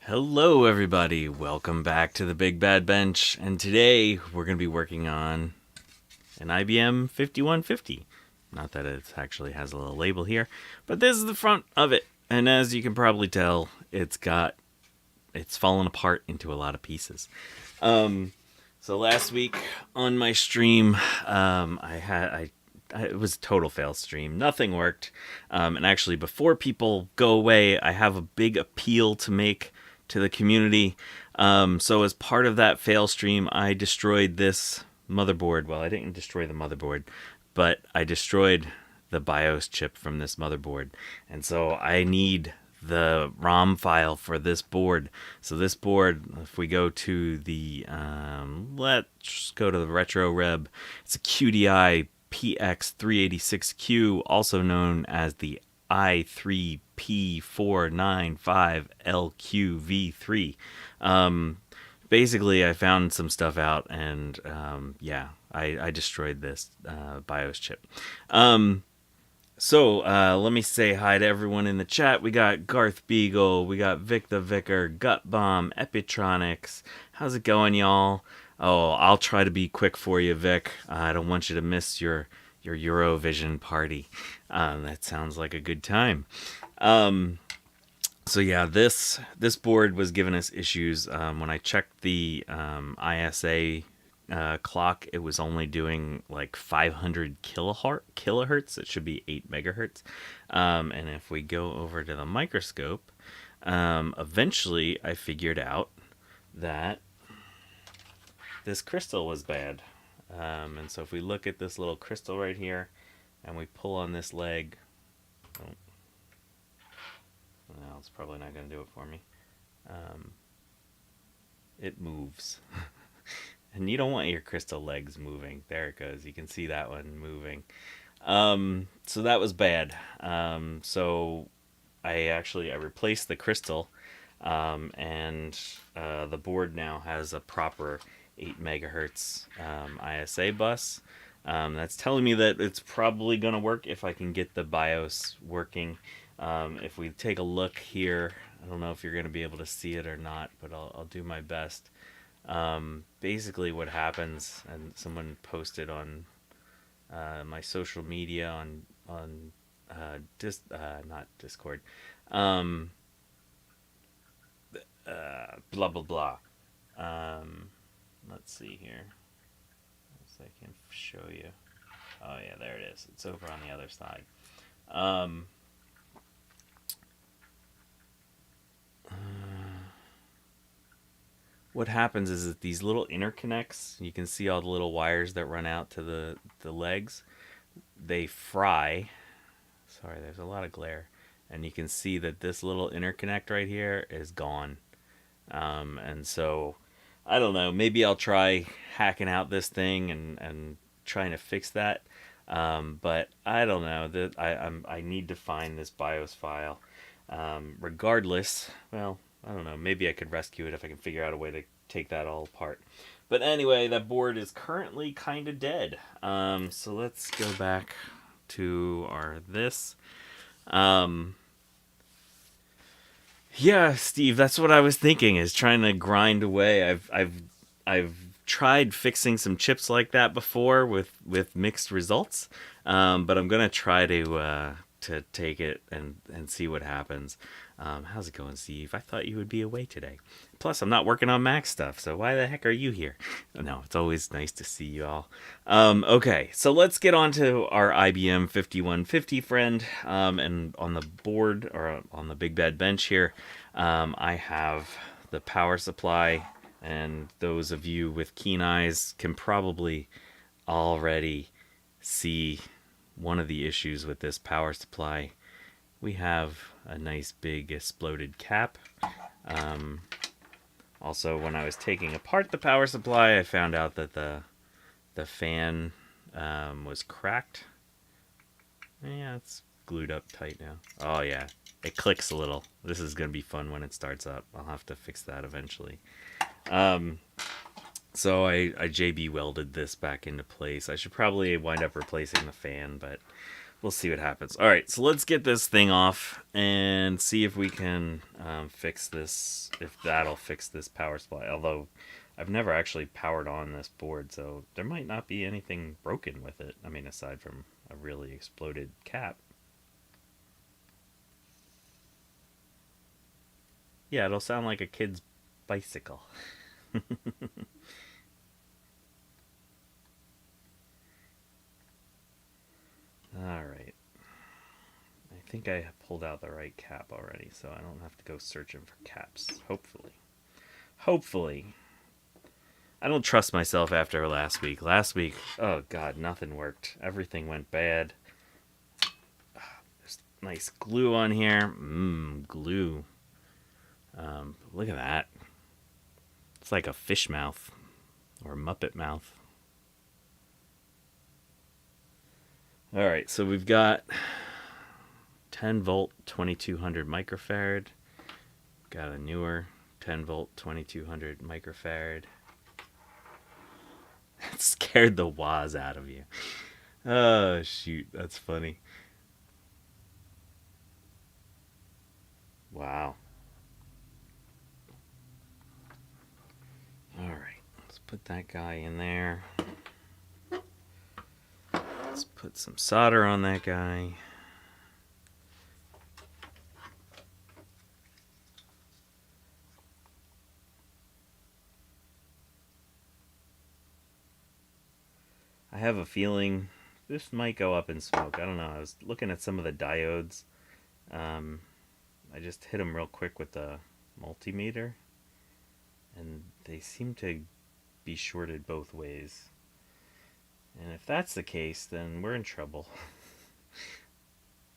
Hello everybody, welcome back to the Big Bad Bench, and today we're going to be working on an IBM 5150. Not that it actually has a little label here, but this is the front of it, and as you can probably tell, it's fallen apart into a lot of pieces. So last week on my stream, it was a total fail stream. Nothing worked. And actually, before people go away, I have a big appeal to make to the community. So as part of that fail stream, I destroyed this motherboard. Well, I didn't destroy the motherboard, but I destroyed the BIOS chip from this motherboard. And so I need the ROM file for this board. So this board, if we go to the, let's go to the retro reb. It's a QDI PX386Q, also known as the i3P495LQV3. Basically, I found some stuff out, and I destroyed this BIOS chip. So let me say hi to everyone in the chat. We got Garth Beagle, we got Vic the Vicar, Gut Bomb, Epitronics. How's it going, y'all? Oh, I'll try to be quick for you, Vic. I don't want you to miss your Eurovision party. That sounds like a good time. So yeah, this board was giving us issues. When I checked the ISA clock, it was only doing like 500 kilohertz. It should be 8 megahertz. And if we go over to the microscope, eventually I figured out that this crystal was bad. And so if we look at this little crystal right here and we pull on this leg, no, it's probably not going to do it for me. It moves. And you don't want your crystal legs moving. There it goes. You can see that one moving. So that was bad. So I replaced the crystal, and the board now has a proper 8 megahertz ISA bus. That's telling me that it's probably going to work if I can get the BIOS working. If we take a look here, I don't know if you're going to be able to see it or not, but I'll do my best. Basically what happens, and someone posted on my social media on not Discord, blah blah blah. Let's see here. So I can show you. Oh yeah, there it is. It's over on the other side. What happens is that these little interconnects, you can see all the little wires that run out to the legs, they fry. Sorry, there's a lot of glare. And you can see that this little interconnect right here is gone. And so, I don't know, maybe I'll try hacking out this thing and trying to fix that. But I don't know. I need to find this BIOS file. Regardless, well, I don't know. Maybe I could rescue it if I can figure out a way to take that all apart. But anyway, that board is currently kind of dead. So let's go back to this. Yeah, Steve, that's what I was thinking, is trying to grind away. I've tried fixing some chips like that before with mixed results. But I'm gonna try to take it and see what happens. How's it going, Steve? I thought you would be away today. Plus, I'm not working on Mac stuff, so why the heck are you here? No, it's always nice to see you all. Okay, so let's get on to our IBM 5150 friend. And on the board, or on the Big Bad Bench here, I have the power supply, and those of you with keen eyes can probably already see one of the issues with this power supply. We have a nice big exploded cap. Also, when I was taking apart the power supply, I found out that the fan was cracked. Yeah, it's glued up tight now. Oh yeah, it clicks a little. This is going to be fun when it starts up. I'll have to fix that eventually. So I JB welded this back into place. I should probably wind up replacing the fan, but we'll see what happens. All right, so let's get this thing off and see if we can fix this, if that'll fix this power supply. Although I've never actually powered on this board, so there might not be anything broken with it. I mean, aside from a really exploded cap. Yeah, it'll sound like a kid's bicycle. All right. I think I pulled out the right cap already, so I don't have to go searching for caps. Hopefully. Hopefully. I don't trust myself after last week. Last week, oh god, nothing worked. Everything went bad. There's nice glue on here. Glue. Look at that. It's like a fish mouth or a Muppet mouth. All right, so we've got 10 volt 2200 microfarad. Got a newer 10 volt 2200 microfarad. It scared the waz out of you. Oh shoot, that's funny. Wow. All right, let's put that guy in there. Let's put some solder on that guy. I have a feeling this might go up in smoke. I don't know. I was looking at some of the diodes. I just hit them real quick with the multimeter, and they seem to be shorted both ways. And if that's the case, then we're in trouble.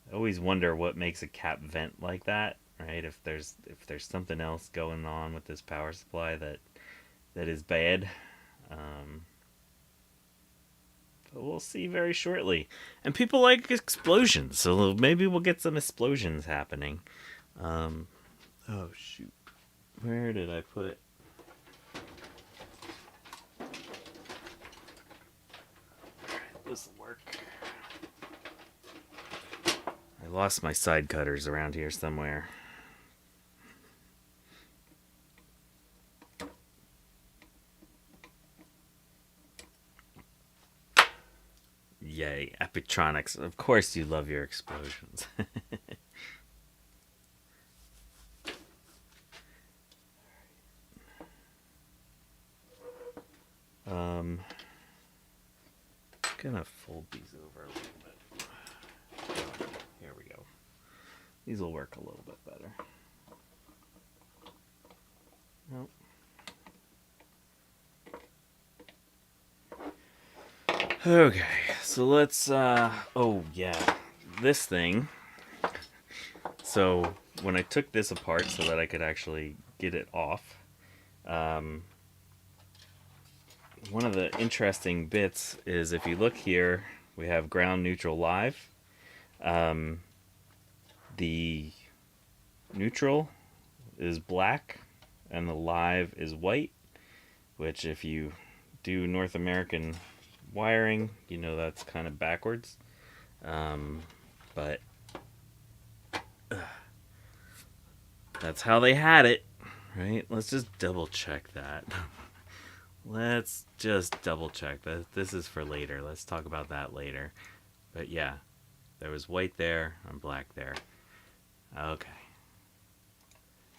I always wonder what makes a cap vent like that, right? If there's something else going on with this power supply that is bad. But we'll see very shortly. And people like explosions, so maybe we'll get some explosions happening. Oh shoot, where did I put it? This will work. I lost my side cutters around here somewhere. Yay, Epitronics. Of course you love your explosions. Gonna fold these over a little bit. Here we go. These will work a little bit better. Nope. Okay, so let's oh yeah, this thing. So when I took this apart so that I could actually get it off, one of the interesting bits is if you look here, we have ground neutral live. The neutral is black and the live is white, which if you do North American wiring, you know that's kind of backwards. But that's how they had it, right? Let's just double check that. Let's just double check that. This is for later. Let's talk about that later. But yeah, there was white there and black there. Okay.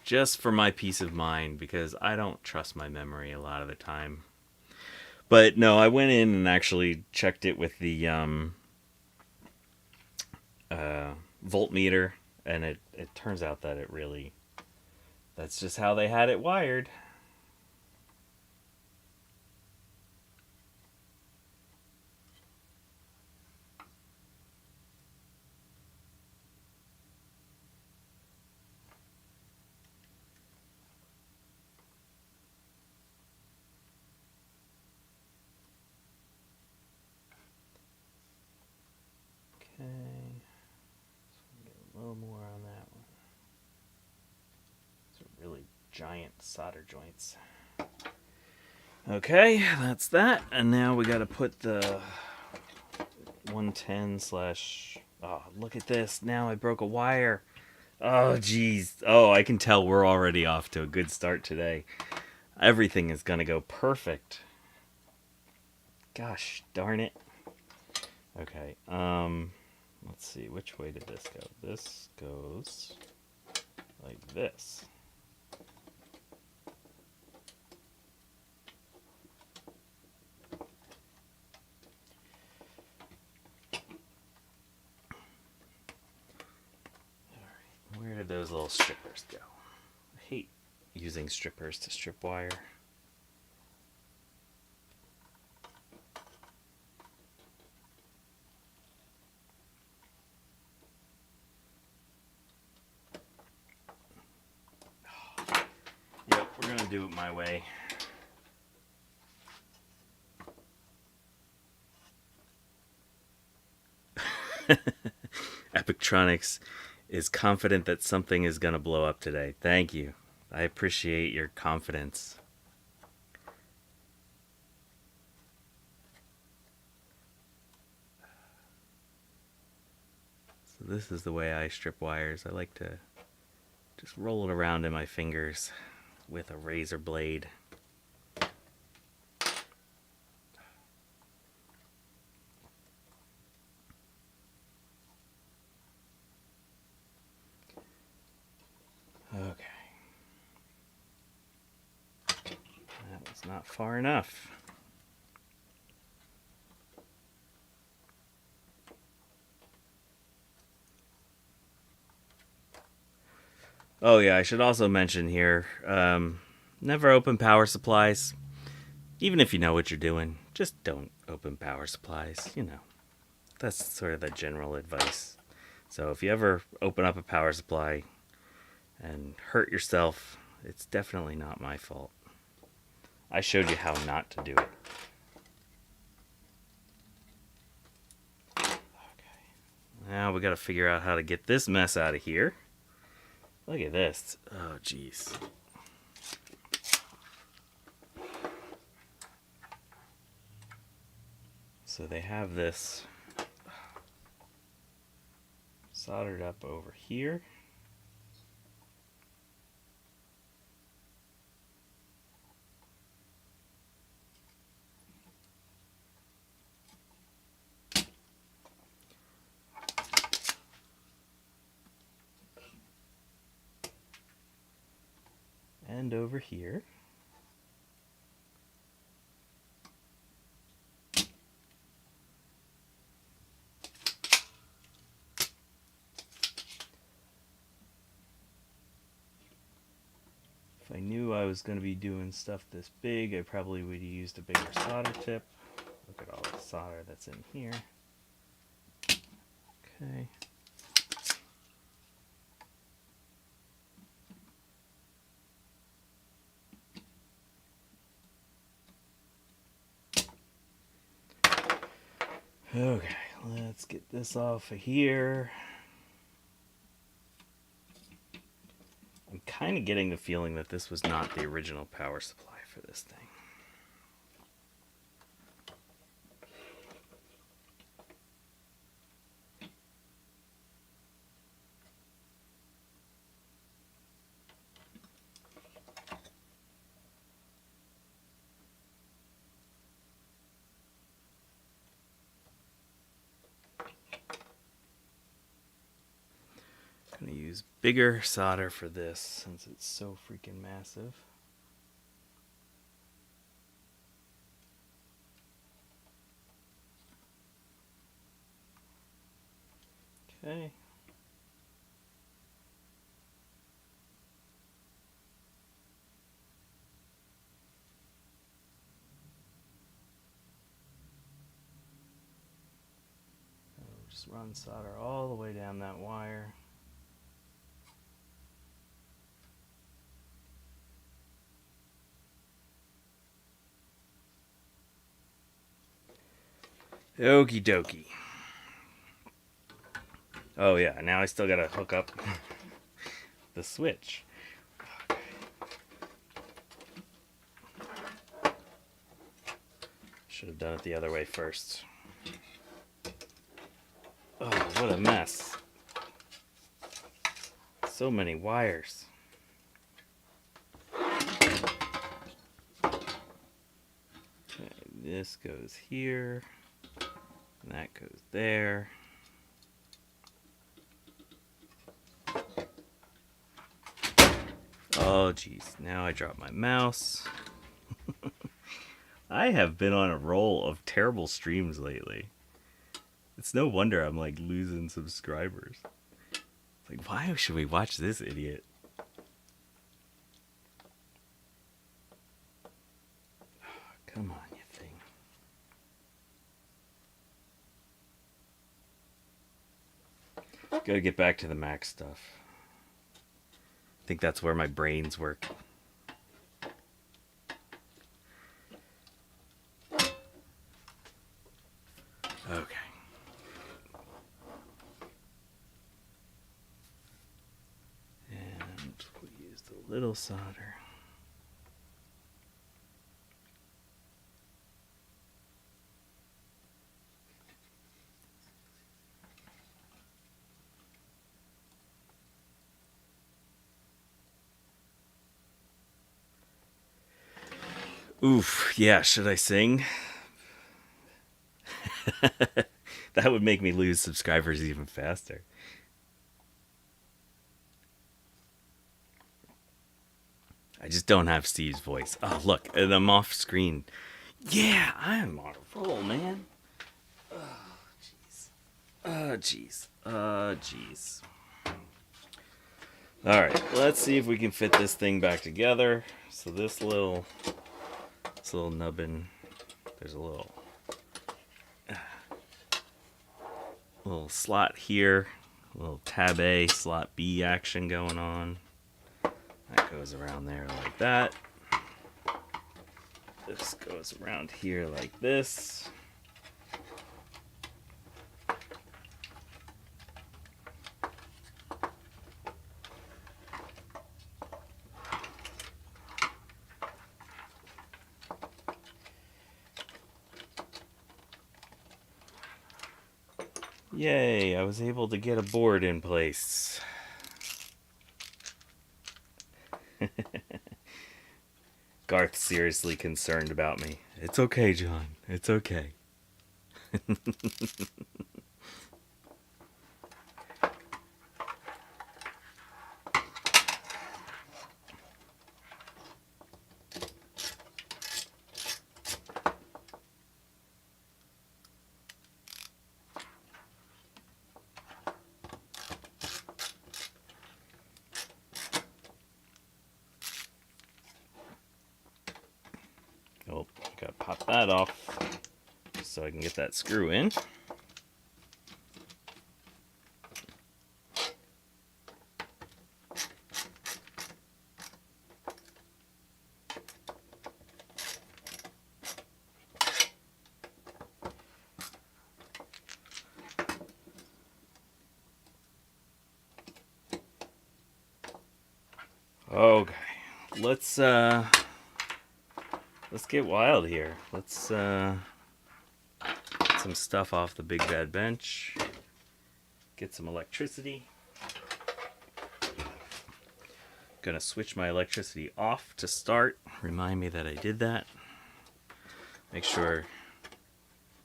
Just for my peace of mind, because I don't trust my memory a lot of the time. But no, I went in and actually checked it with the voltmeter, and it turns out that that's just how they had it wired. Okay, so get a little more on that one. These are really giant solder joints. Okay, that's that, and now we got to put the 110/, Oh, look at this. Now I broke a wire. Oh, jeez. Oh, I can tell we're already off to a good start today. Everything is going to go perfect. Gosh darn it. Okay, let's see. Which way did this go? This goes like this. Where did those little strippers go? I hate using strippers to strip wire. Yep, we're gonna do it my way. Epictronics is confident that something is gonna blow up today. Thank you. I appreciate your confidence. So this is the way I strip wires. I like to just roll it around in my fingers with a razor blade. Okay. That was not far enough. Oh yeah, I should also mention here, never open power supplies. Even if you know what you're doing, just don't open power supplies, you know. That's sort of the general advice. So if you ever open up a power supply and hurt yourself, it's definitely not my fault. I showed you how not to do it. Okay. Now we got to figure out how to get this mess out of here. Look at this. Oh, jeez. So they have this soldered up over here. And over here. If I knew I was going to be doing stuff this big, I probably would have used a bigger solder tip. Look at all the solder that's in here. Okay. Okay, let's get this off of here. I'm kind of getting the feeling that this was not the original power supply for this thing. I'm going to use bigger solder for this since it's so freaking massive. Okay. Just run solder all the way down that wire. Okie dokie. Oh yeah, now I still gotta hook up the switch. Should have done it the other way first. Oh, what a mess. So many wires. Okay, this goes here. And that goes there. Oh, geez. Now I dropped my mouse. I have been on a roll of terrible streams lately. It's no wonder I'm like losing subscribers. Like, why should we watch this idiot? Come on, you thing. Gotta get back to the Mac stuff. I think that's where my brains work. Okay. And we'll use the little solder. Oof, yeah, should I sing? That would make me lose subscribers even faster. I just don't have Steve's voice. Oh, look, and I'm off screen. Yeah, I'm on a roll, man. Oh, jeez. Jeez. Jeez. Alright, let's see if we can fit this thing back together. So this little nubbin, there's a little slot here, a little tab A, slot B action going on. That goes around there like that. This goes around here like this. Yay, I was able to get a board in place. Garth's seriously concerned about me. It's okay, John. It's okay. Oh, gotta pop that off so I can get that screw in. Okay, let's get wild here. Let's get some stuff off the big bad bench. Get some electricity. Gonna switch my electricity off to start. Remind me that I did that. Make sure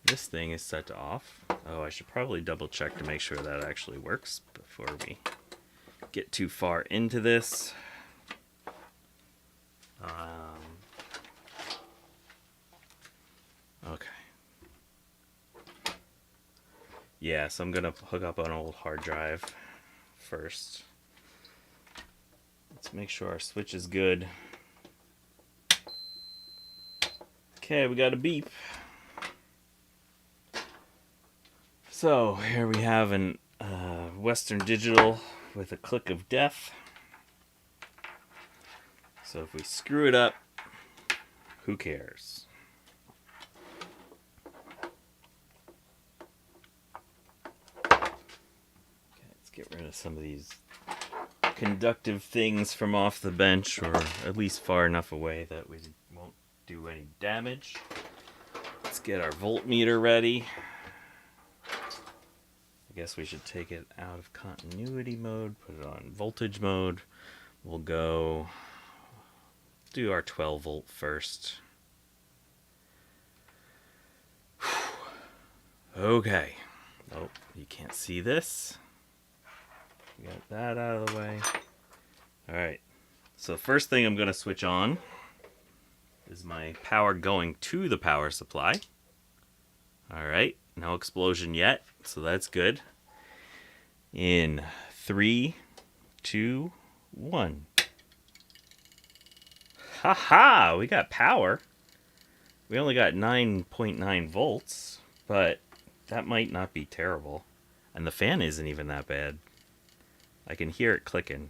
this thing is set to off. Oh, I should probably double check to make sure that actually works before we get too far into this. Okay. Yeah, so I'm gonna hook up an old hard drive first. Let's make sure our switch is good. Okay, we got a beep. So here we have an Western Digital with a click of death. So if we screw it up, who cares? Get rid of some of these conductive things from off the bench, or at least far enough away that we won't do any damage. Let's get our voltmeter ready. guess we should take it out of continuity mode, put it on voltage mode. We'll go do our 12 volt first. Okay. Oh, you can't see this. Got that out of the way. Alright. So the first thing I'm going to switch on is my power going to the power supply. Alright. No explosion yet, so that's good. In 3, 2, 1. Haha! We got power. We only got 9.9 volts, but that might not be terrible. And the fan isn't even that bad. I can hear it clicking.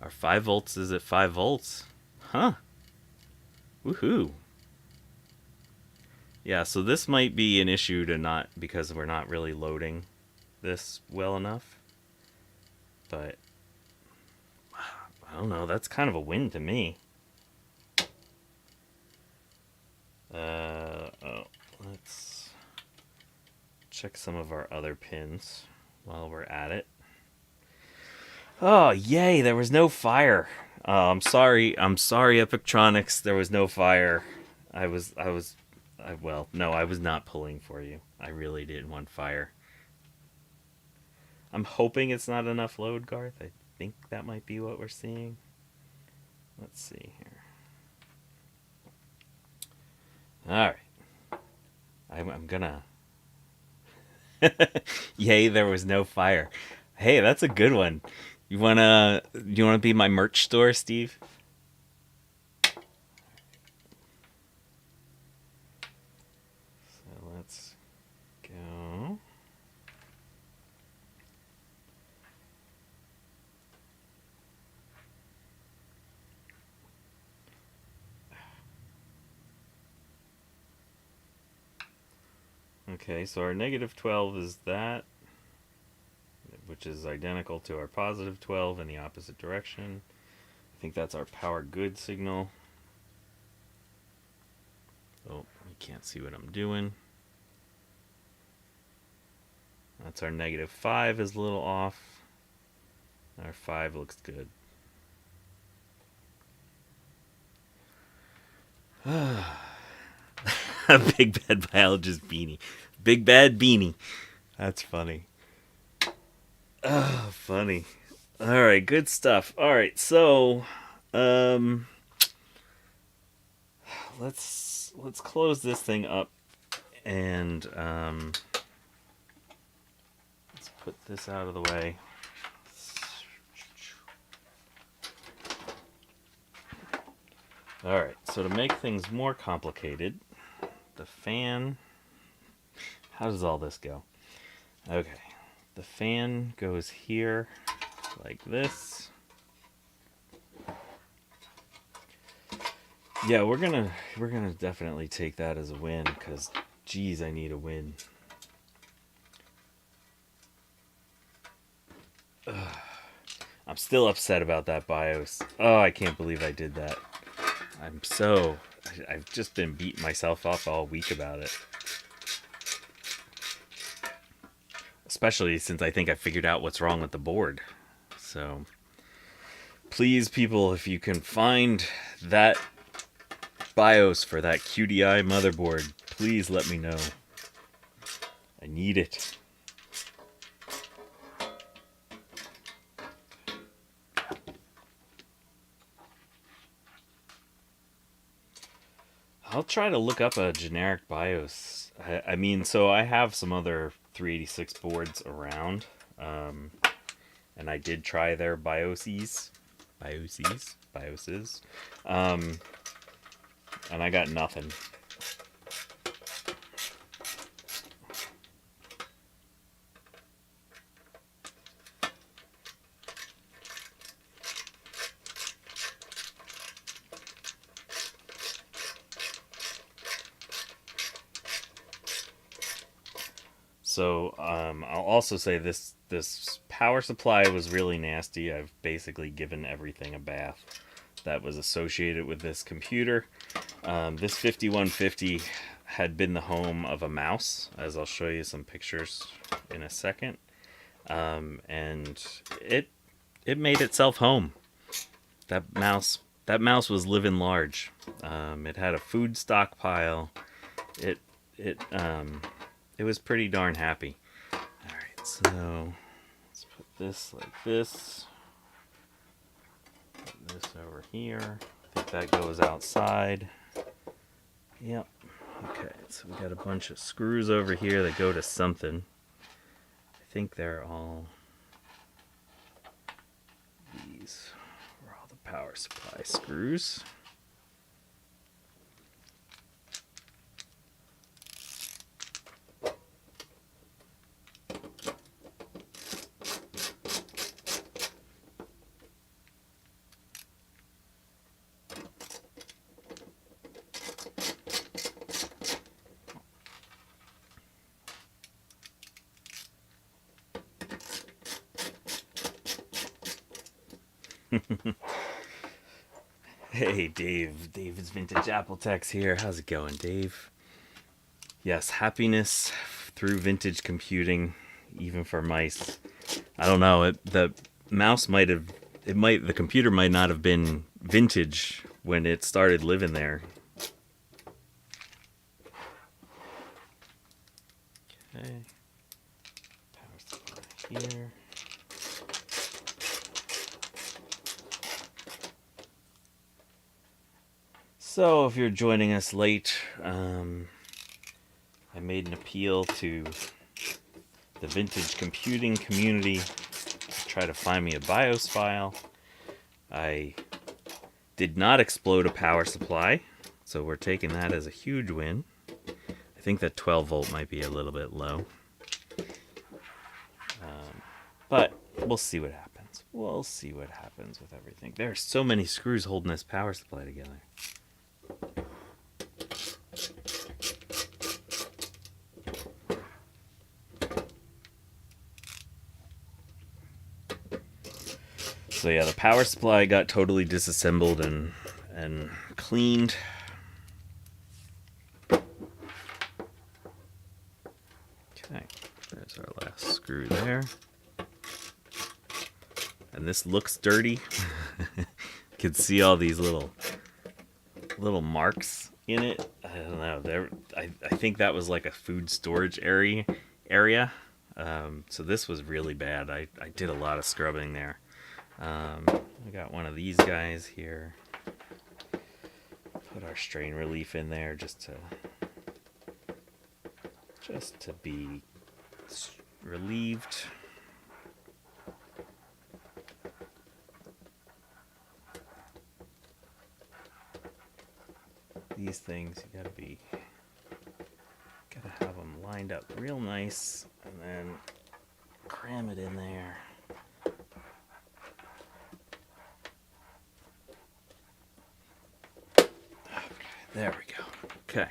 Our 5 volts is at 5 volts. Huh. Woohoo. Yeah, so this might be an issue to not, because we're not really loading this well enough. But, I don't know, that's kind of a win to me. Let's check some of our other pins while we're at it. Oh, yay, there was no fire. I'm sorry, Epictronics, there was no fire. Well, no, I was not pulling for you. I really didn't want fire. I'm hoping it's not enough load, Garth. I think that might be what we're seeing. Let's see here. Alright. I'm gonna... Yay, there was no fire. Hey, that's a good one. You wanna be my merch store, Steve? So let's go. Okay, so our negative 12 is that, which is identical to our positive 12 in the opposite direction. I think that's our power good signal. Oh, you can't see what I'm doing. That's our negative 5 is a little off. Our 5 looks good. A big bad biologist beanie. Big bad beanie. That's funny. Oh, funny. Alright, good stuff. Alright, so let's close this thing up and let's put this out of the way. Alright, so to make things more complicated, the fan... How does all this go? Okay, the fan goes here like this. Yeah, we're gonna definitely take that as a win, because geez, I need a win. Ugh. I'm still upset about that BIOS. Oh, I can't believe I did that. I've just been beating myself up all week about it. Especially since I think I figured out what's wrong with the board. So, please, people, if you can find that BIOS for that QDI motherboard, please let me know. I need it. I'll try to look up a generic BIOS. I mean, so I have some other 386 boards around, and I did try their BIOSes, and I got nothing. So I'll also say this power supply was really nasty. I've basically given everything a bath that was associated with this computer. This 5150 had been the home of a mouse, as I'll show you some pictures in a second. And it made itself home. That mouse was living large. It had a food stockpile. It it it was pretty darn happy. All right, so let's put this like this. Put this over here. I think that goes outside. Yep. Okay, so we got a bunch of screws over here that go to something. I think they're all these are all the power supply screws. Hey, Dave. David's Vintage Apple Techs here. How's it going, Dave? Yes, happiness through vintage computing, even for mice. I don't know. The mouse might have. The computer might not have been vintage when it started living there. Okay. Power supply here. So, if you're joining us late, I made an appeal to the vintage computing community to try to find me a BIOS file. I did not explode a power supply, so we're taking that as a huge win. I think that 12 volt might be a little bit low. But we'll see what happens. We'll see what happens with everything. There are so many screws holding this power supply together. So yeah, the power supply got totally disassembled and cleaned. Okay, there's our last screw there. And this looks dirty. You can see all these little marks in it. I don't know. I think that was like a food storage area. So this was really bad. I did a lot of scrubbing there. I got one of these guys here. Put our strain relief in there just to be relieved. These things you gotta have them lined up real nice and then cram it in there. There we go. Okay.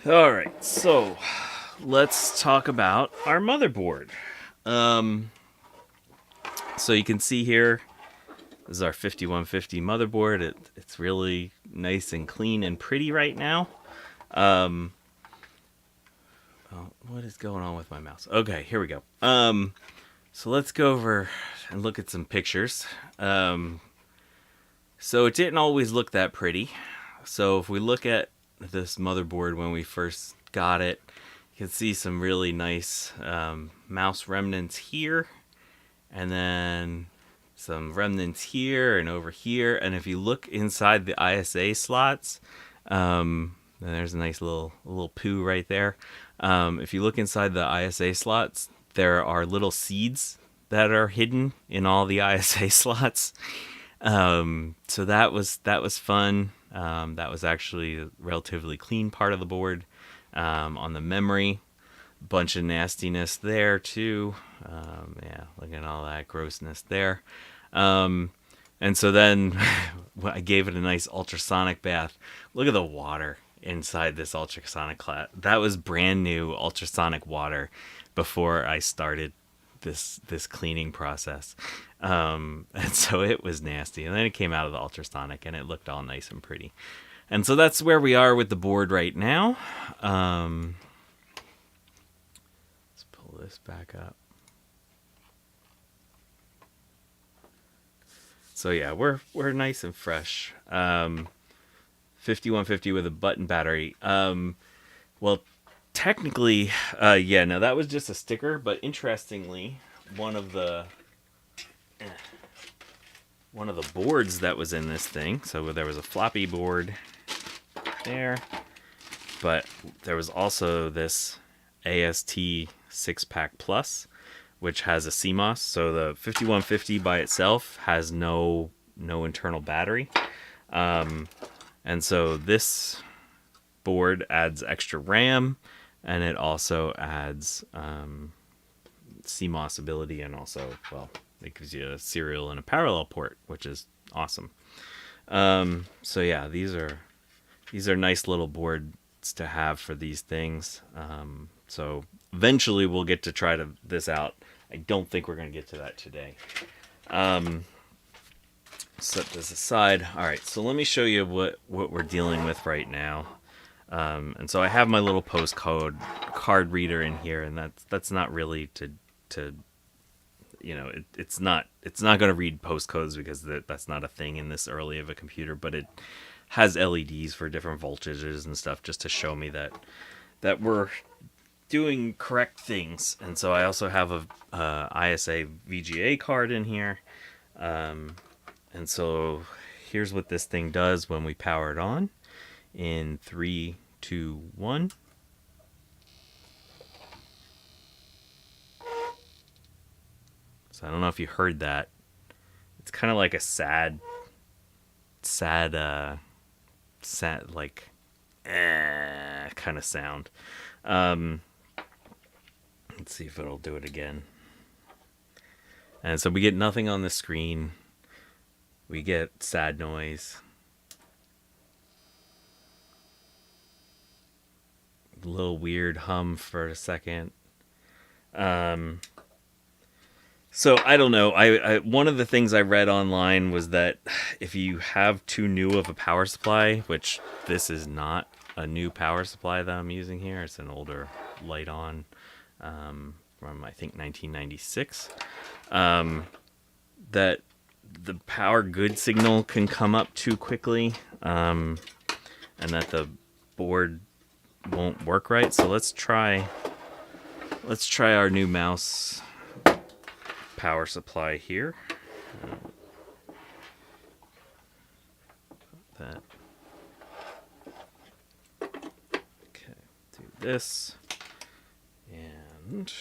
All right. So let's talk about our motherboard. So you can see here, this is our 5150 motherboard. It's really nice and clean and pretty right now. Oh, what is going on with my mouse? Okay, here we go. So let's go over and look at some pictures. So it didn't always look that pretty. So if we look at this motherboard when we first got it, you can see some really nice mouse remnants here, and then some remnants here and over here. And if you look inside the ISA slots, there's a nice little poo right there. If you look inside the ISA slots, there are little seeds that are hidden in all the ISA slots. So that was fun. That was actually a relatively clean part of the board. On the memory, bunch of nastiness there too. Yeah, look at all that grossness there. And so then I gave it a nice ultrasonic bath. Look at the water inside this ultrasonic class. That was brand new ultrasonic water before I started this cleaning process. And so it was nasty. And then it came out of the ultrasonic and it looked all nice and pretty. And so that's where we are with the board right now. Let's pull this back up. So yeah, we're nice and fresh. 5150 with a button battery. Well, technically, yeah, no, that was just a sticker. But interestingly, one of the boards that was in this thing. So there was a floppy board there, but there was also this AST 6-pack plus, which has a CMOS. So the 5150 by itself has no internal battery. And so this board adds extra RAM, and it also adds CMOS ability, and also, well, it gives you a serial and a parallel port, which is awesome. So yeah, these are nice little boards to have for these things. So eventually we'll get to try this out. I don't think we're going to get to that today. Set this aside. All right, so let me show you what we're dealing with right now. And so I have my little postcode card reader in here, and that's not really to you know, it's not going to read postcodes because that's not a thing in this early of a computer, but it has LEDs for different voltages and stuff just to show me that we're doing correct things. And so I also have a ISA VGA card in here. And so here's what this thing does when we power it on in 3, 2, 1. So I don't know if you heard that. It's kind of like a sad like kind of sound. Let's see if it'll do it again. And so we get nothing on the screen. We get sad noise. A little weird hum for a second. So I don't know. I one of the things I read online was that if you have too new of a power supply, which this is not a new power supply that I'm using here, it's an older light on from I think 1996, that the power good signal can come up too quickly, and that the board won't work right. So let's try our new mouse power supply here. That. Okay, do this and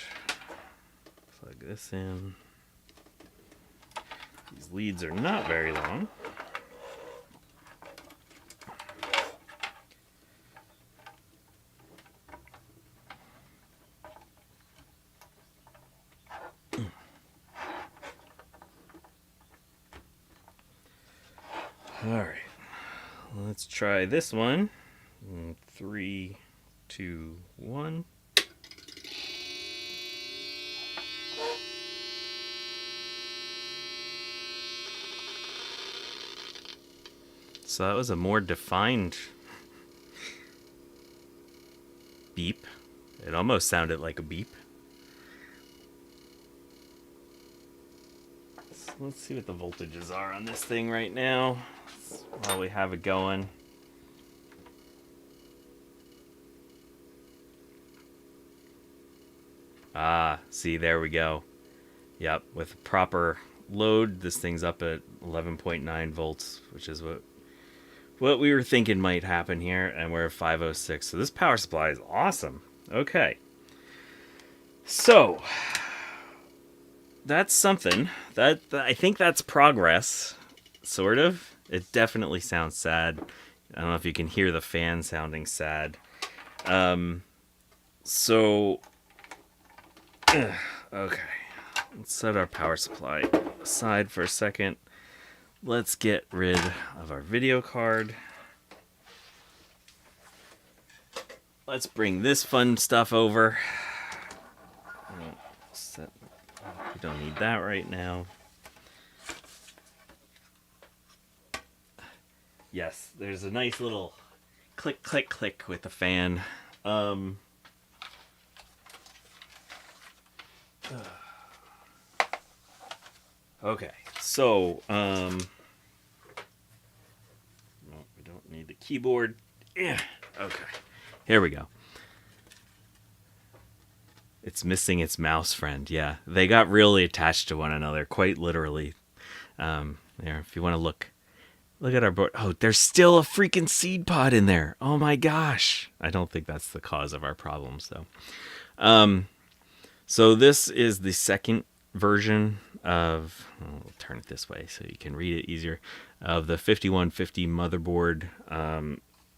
plug this in. These leads are not very long. All right, let's try this one. 3, 2, 1. So that was a more defined beep. It almost sounded like a beep. So let's see what the voltages are on this thing right now while we have it going. Ah, see, there we go. Yep, with proper load, this thing's up at 11.9 volts, which is what we were thinking might happen here, and we're at 506. So this power supply is awesome. Okay. So that's something. That I think that's progress, sort of. It definitely sounds sad. I don't know if you can hear the fan sounding sad. So okay. Let's set our power supply aside for a second. Let's get rid of our video card. Let's bring this fun stuff over. We don't need that right now. Yes, there's a nice little click, click, click with the fan. Um, okay, so no, we don't need the keyboard. Yeah. Okay, here we go. It's missing its mouse friend. Yeah, they got really attached to one another, quite literally. There, if you want to look at our board. Oh, there's still a freaking seed pod in there. Oh my gosh. I don't think that's the cause of our problems, though. So this is the second version of. We'll turn it this way so you can read it easier. Of the 5150 motherboard.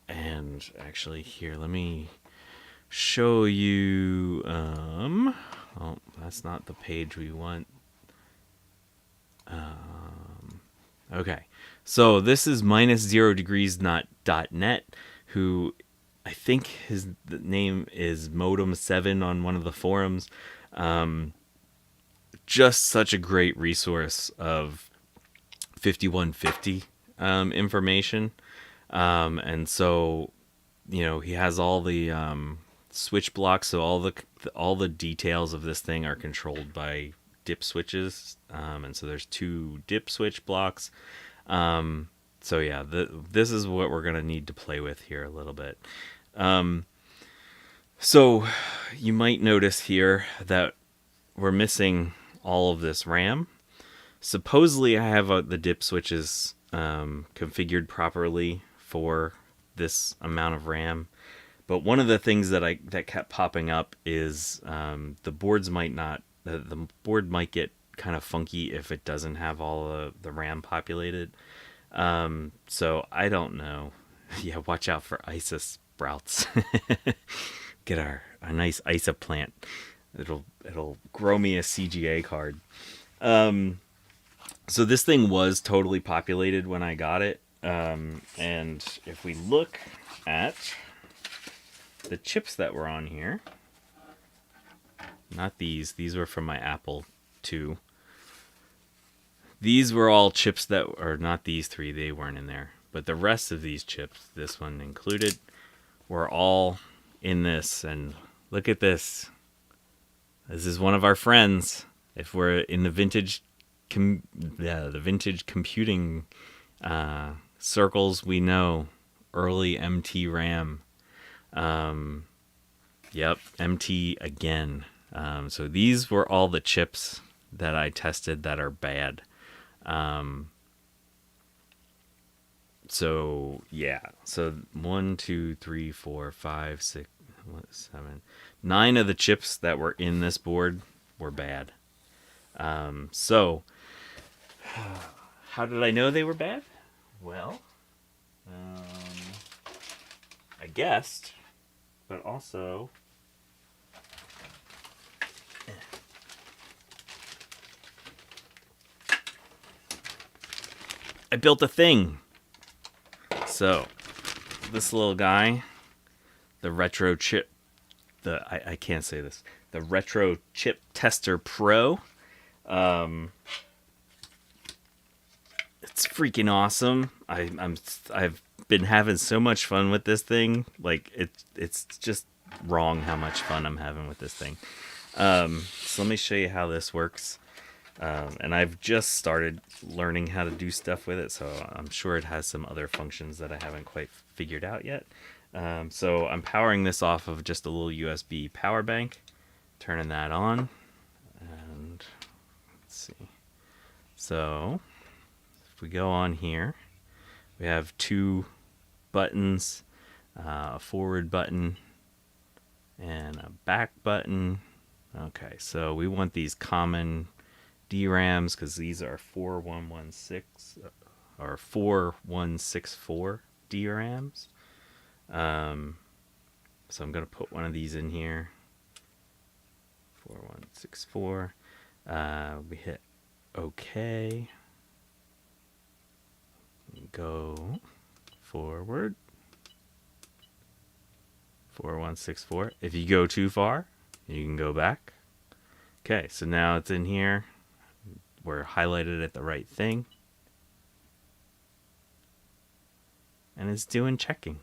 And actually, here, let me show you. Oh, that's not the page we want. Okay, so this is -0degrees.net, who I think his name is Modem7 on one of the forums. Just such a great resource of 5150 information. And so, he has all the switch blocks, so all the details of this thing are controlled by dip switches, and so there's 2 dip switch blocks. So yeah, this is what we're gonna need to play with here a little bit. So you might notice here that we're missing all of this RAM. Supposedly I have the dip switches configured properly for this amount of RAM. But one of the things that kept popping up is the board might get kind of funky if it doesn't have all the RAM populated. So I don't know. Yeah, watch out for ISA sprouts. Get a nice ISA plant. It'll grow me a CGA card. So this thing was totally populated when I got it. And if we look at the chips that were on here, not these were from my Apple II. These were all chips that are not these 3, they weren't in there. But the rest of these chips, this one included, were all in this. And look at this. This is one of our friends. If we're in the vintage computing circles, we know early MT RAM. Yep, MT again. So these were all the chips that I tested that are bad. So yeah, so 1, 2, 3, 4, 5, 6, 7, 9 of the chips that were in this board were bad. So how did I know they were bad? Well, I guessed, but also I built a thing. So this little guy, the retro chip, I can't say this, the retro chip tester pro. It's freaking awesome. I've been having so much fun with this thing. Like it's just wrong how much fun I'm having with this thing. So let me show you how this works. And I've just started learning how to do stuff with it, so I'm sure it has some other functions that I haven't quite figured out yet. So I'm powering this off of just a little USB power bank, turning that on, and let's see. So if we go on here, we have 2 buttons, a forward button and a back button. Okay, so we want these common DRAMs because these are 4116 or 4164 DRAMs. So I'm going to put one of these in here. 4164. We hit OK. Go forward. 4164. If you go too far, you can go back. Okay, so now it's in here. We're highlighted at the right thing. and it's doing checking.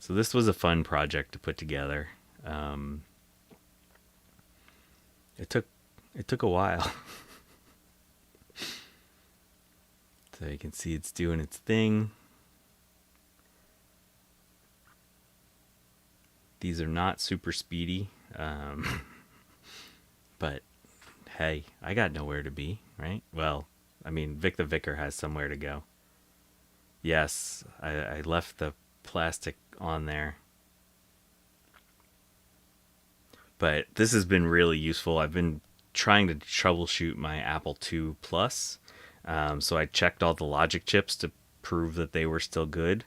So this was a fun project to put together. It took a while. So you can see it's doing its thing. These are not super speedy, but hey, I got nowhere to be, right? Well, I mean, Vic the Vicar has somewhere to go. Yes, I left the plastic on there. But this has been really useful. I've been trying to troubleshoot my Apple II Plus. So I checked all the logic chips to prove that they were still good.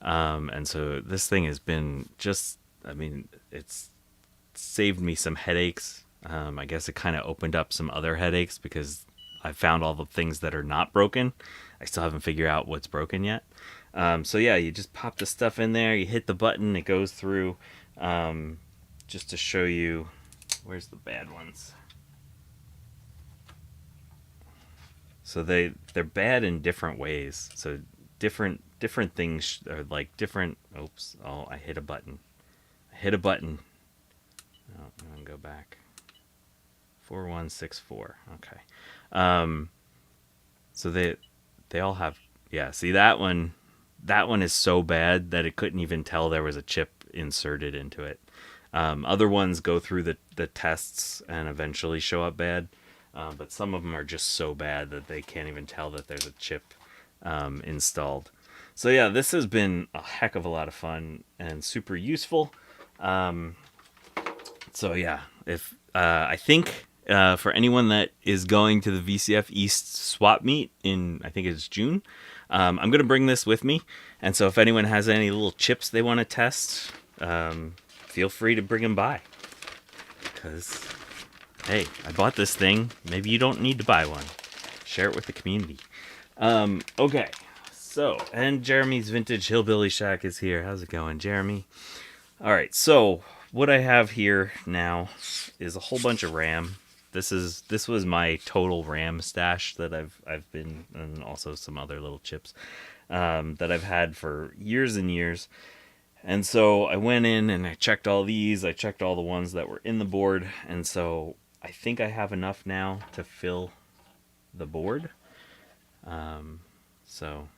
And so this thing has been just, I mean, it's saved me some headaches. I guess it kind of opened up some other headaches because I found all the things that are not broken. I still haven't figured out what's broken yet. So yeah, you just pop the stuff in there, you hit the button, it goes through. Just to show you, where's the bad ones? So they're bad in different ways. So different things are like different. Oops! Oh, I hit a button. Oh, I'm gonna go back. 4164. Okay. So they all have. Yeah. See that one. That one is so bad that it couldn't even tell there was a chip inserted into it. Other ones go through the tests and eventually show up bad. But some of them are just so bad that they can't even tell that there's a chip installed. So yeah, this has been a heck of a lot of fun and super useful. So yeah, if I think for anyone that is going to the VCF East swap meet in, I think it's June, I'm going to bring this with me. And so if anyone has any little chips they want to test, feel free to bring them by. Because, hey, I bought this thing. Maybe you don't need to buy one. Share it with the community. Okay, so, and Jeremy's Vintage Hillbilly Shack is here. How's it going, Jeremy? All right, so what I have here now is a whole bunch of RAM. This was my total RAM stash that I've been, and also some other little chips that I've had for years and years. And so I went in and I checked all these. I checked all the ones that were in the board, and so I think I have enough now to fill the board. So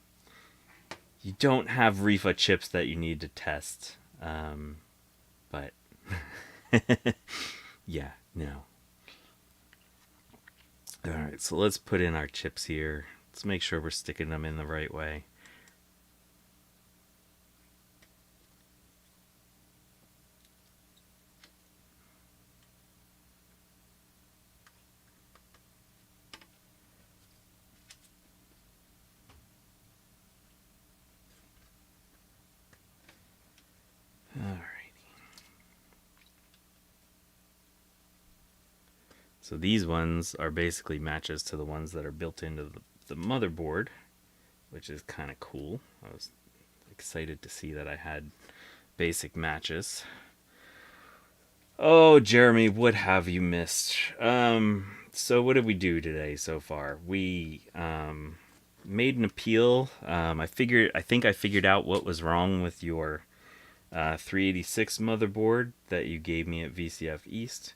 you don't have Rifa chips that you need to test, but yeah, no. All right, so let's put in our chips here. Let's make sure we're sticking them in the right way. So these ones are basically matches to the ones that are built into the motherboard, which is kind of cool. I was excited to see that I had basic matches. Oh, Jeremy, what have you missed? So what did we do today so far? We made an appeal. I think I figured out what was wrong with your 386 motherboard that you gave me at VCF East.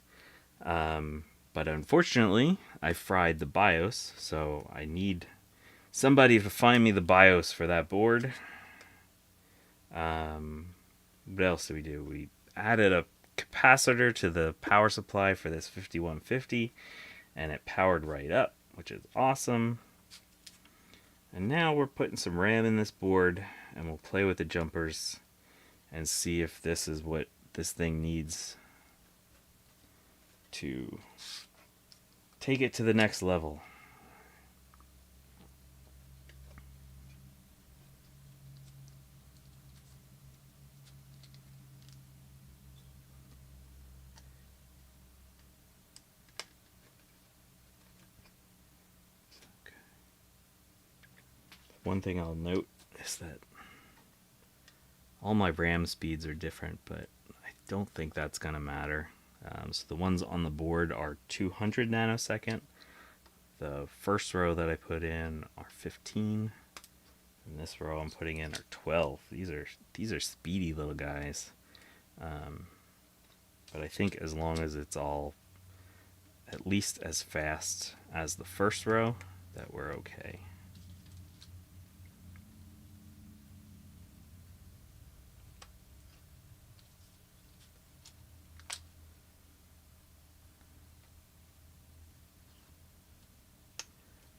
But unfortunately, I fried the BIOS, so I need somebody to find me the BIOS for that board. What else did we do? We added a capacitor to the power supply for this 5150, and it powered right up, which is awesome. And now we're putting some RAM in this board, and we'll play with the jumpers and see if this is what this thing needs to take it to the next level. Okay. One thing I'll note is that all my RAM speeds are different, but I don't think that's going to matter. So the ones on the board are 200 nanosecond. The first row that I put in are 15, and this row I'm putting in are 12. These are speedy little guys. But I think as long as it's all at least as fast as the first row, that we're okay.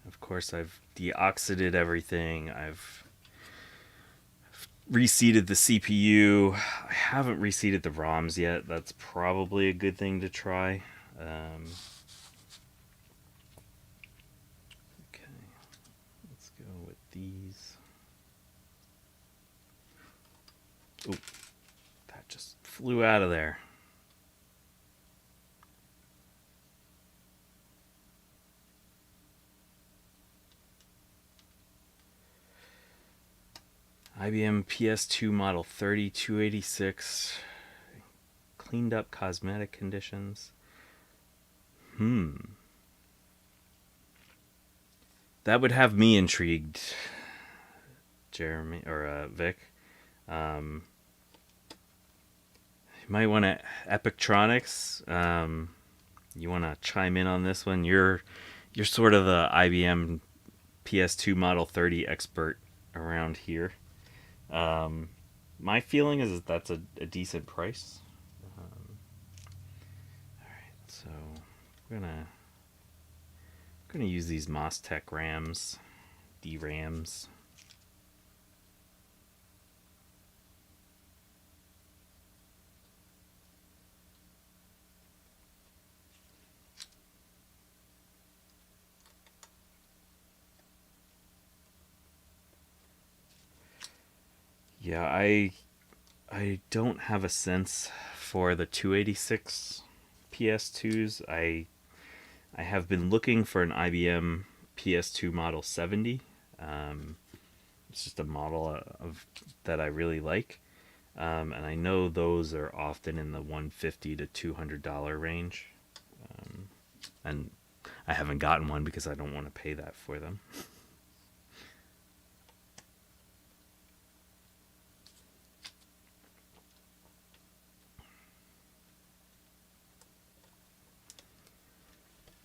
Of course, I've deoxidated everything. I've reseated the CPU. I haven't reseated the ROMs yet. That's probably a good thing to try. Okay, let's go with these. Oop, that just flew out of there. IBM PS2 model 3286. Cleaned up cosmetic conditions. That would have me intrigued, Jeremy or Vic. You might want to Epictronics. You want to chime in on this one? You're sort of the IBM PS2 Model 30 expert around here. My feeling is that that's a decent price. All right, so we're gonna use these MasTech RAMs, DRAMs. Yeah, I don't have a sense for the 286 PS2s. I have been looking for an IBM PS2 Model 70. It's just a model of that I really like, and I know those are often in the $150 to $200 range. And I haven't gotten one because I don't want to pay that for them.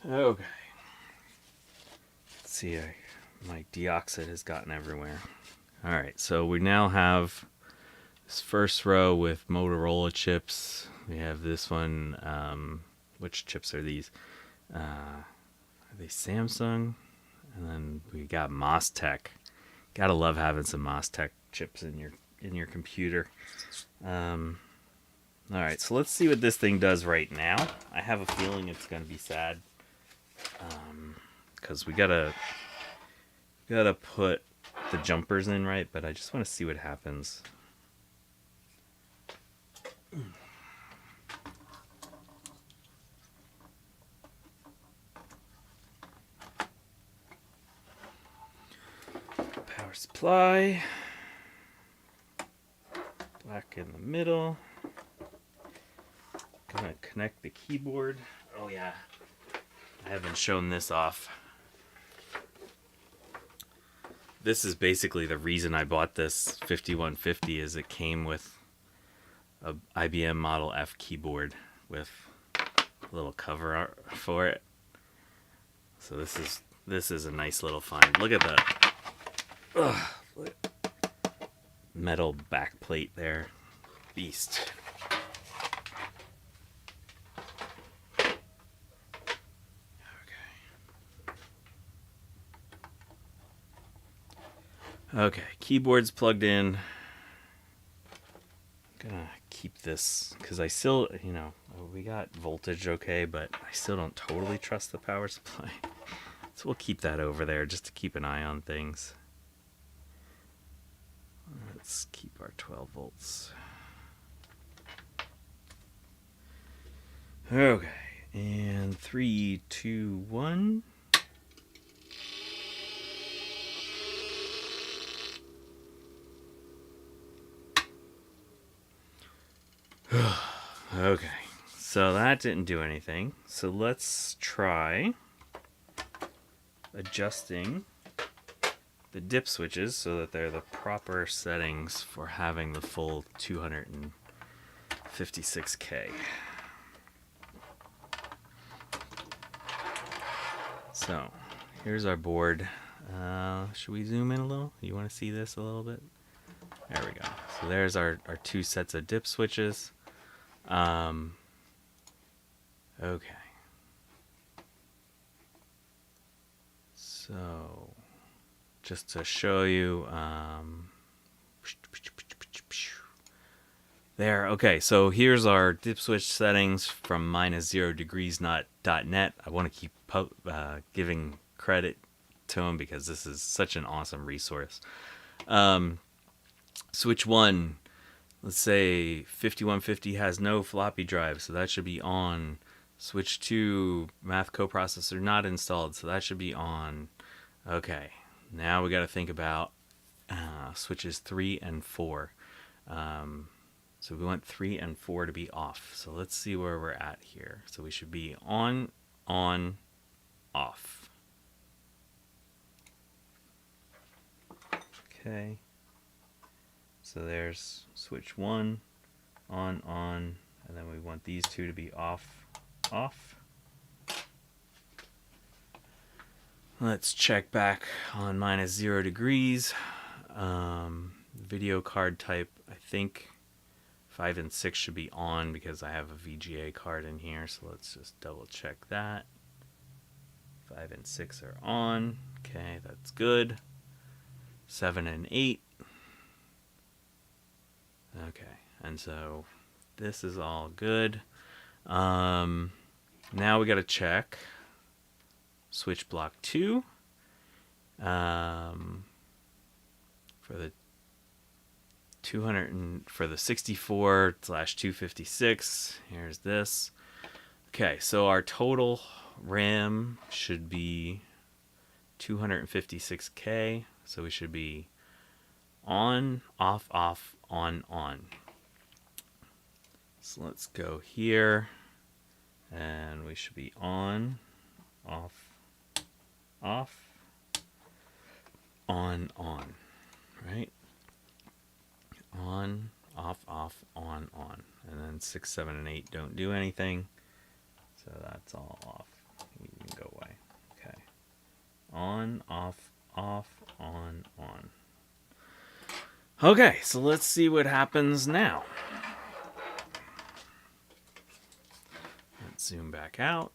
Okay. Let's see, my deoxide has gotten everywhere. All right, so we now have this first row with Motorola chips. We have this one. Which chips are these? Are they Samsung? And then we got MasTech. Gotta love having some MasTech chips in your computer. All right, so let's see what this thing does right now. I have a feeling it's gonna be sad, because we gotta put the jumpers in right. But I just want to see what happens. Power supply. Black in the middle. Gonna connect the keyboard. Oh yeah, I haven't shown this off. This is basically the reason I bought this 5150, is it came with a IBM Model F keyboard with a little cover art for it. So this is a nice little find. Look at the metal backplate there. Beast. Okay, keyboard's plugged in. I'm gonna keep this because I still, we got voltage okay, but I still don't totally trust the power supply. So we'll keep that over there just to keep an eye on things. Let's keep our 12 volts. Okay, and 3, 2, 1. Okay, so that didn't do anything. So let's try adjusting the dip switches so that they're the proper settings for having the full 256K. So here's our board. Should we zoom in a little? You want to see this a little bit? There we go. So there's our two sets of dip switches. Okay. So just to show you, there. Okay, so here's our dip switch settings from -0degrees.net. I want to keep giving credit to them because this is such an awesome resource. Switch 1, let's say 5150 has no floppy drive, so that should be on. Switch 2, math coprocessor not installed, so that should be on. Okay, now we got to think about switches 3 and 4. So we want 3 and 4 to be off. So let's see where we're at here. So we should be on, off. Okay. So there's switch 1, on, and then we want these two to be off. Let's check back on -0 degrees. Video card type, I think 5 and 6 should be on because I have a VGA card in here, so let's just double check that. 5 and 6 are on. Okay, that's good. 7 and 8. Okay, and so this is all good. Now we got to check switch block 2 for the 64/256. Here's this. Okay, so our total RAM should be 256K, so we should be on, off, on. So let's go here, and we should be on, off, on, right? On, off, on. And then 6, 7, and 8 don't do anything, so that's all off. You can go away. Okay. On, off, on. Okay, so let's see what happens now. Let's zoom back out.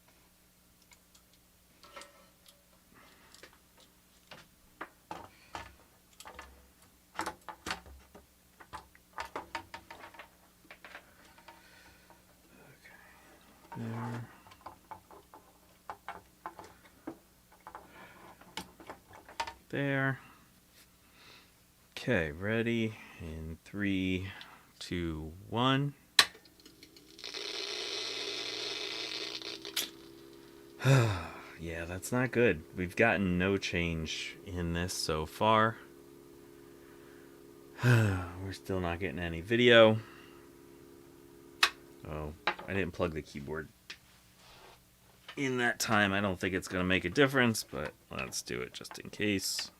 There. Okay, ready in 3, 2, 1. Yeah, that's not good. We've gotten no change in this so far. We're still not getting any video. Oh, I didn't plug the keyboard in that time. I don't think it's going to make a difference, but let's do it just in case.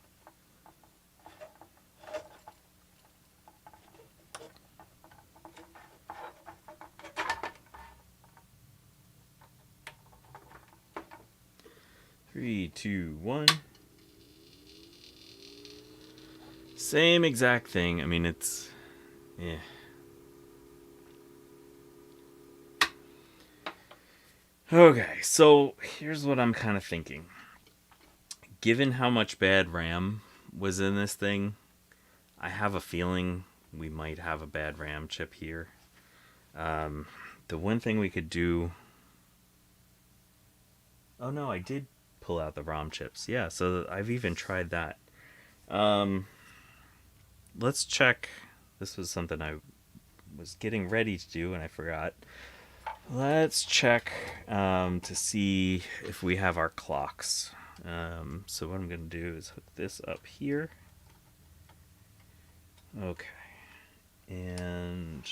Three, two, one. Same exact thing. I mean, it's... yeah. Okay, so here's what I'm kind of thinking. Given how much bad RAM was in this thing, I have a feeling we might have a bad RAM chip here. The one thing we could do... oh no, I did pull out the ROM chips. Yeah, so I've even tried that. Let's check. This was something I was getting ready to do and I forgot. Let's check to see if we have our clocks. So what I'm going to do is hook this up here. Okay. And